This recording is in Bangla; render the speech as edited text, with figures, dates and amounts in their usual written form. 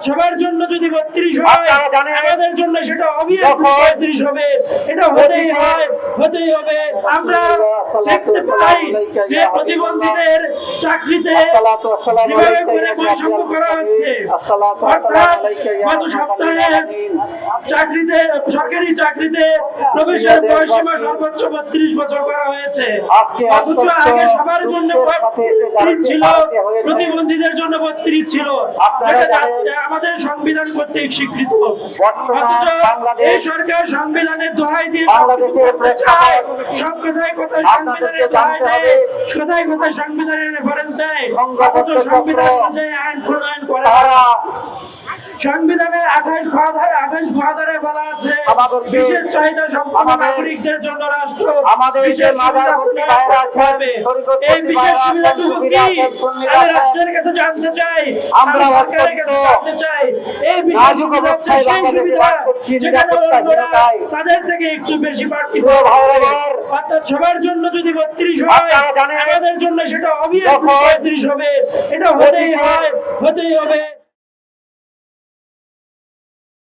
সবার জন্য যদি 32 হয়, আমাদের জন্য সেটা অবভিয়াসলি 35 হবে। এটা হতেই হবে। আমরা দেখতে পাই যে প্রতিবন্ধীদের চাকরিতে যেভাবে করে বৈষম্য করা হচ্ছে, অর্থাৎ গত সপ্তাহে সরকারি চাকরিতে প্রবেশের বয়সসীমা সর্বোচ্চ 32 বছর করা হয়েছে। অথচ আগে সবার জন্য 32 ছিল, প্রতিবন্ধীদের জন্য 32 ছিল, যেটা আমাদের সংবিধান কর্তৃক স্বীকৃত। অথচ এই সরকার সংবিধানের দোহাই দিয়ে সব কথায় সংবিধানের দোহাই দেয়, কথায় সংবিধানের রেফারেন্স দেয়, অথচ সংবিধান অনুযায়ী আইন প্রণয়ন করে না। সংবিধানের 28 ধারায় বলা আছে বিশেষ চাহিদা সম্পন্ন নাগরিকদের জন্য রাষ্ট্র বিশেষ সুবিধা প্রদান করবে। এই বিশেষ সুবিধাটুকু কি আমি রাষ্ট্রের কাছে জানতে চাই, আমরা সরকারের কাছে জানতে চাই। এই বিশেষ সুবিধা হচ্ছে সেই সুবিধা যেখানে অন্যরা তাদের থেকে একটু বেশি বাড়তি পাবে। অর্থাৎ সবার জন্য যদি 32 হয়, আমাদের জন্য সেটা অবভিয়াসলি 35 হবে। এটা হতেই হবে।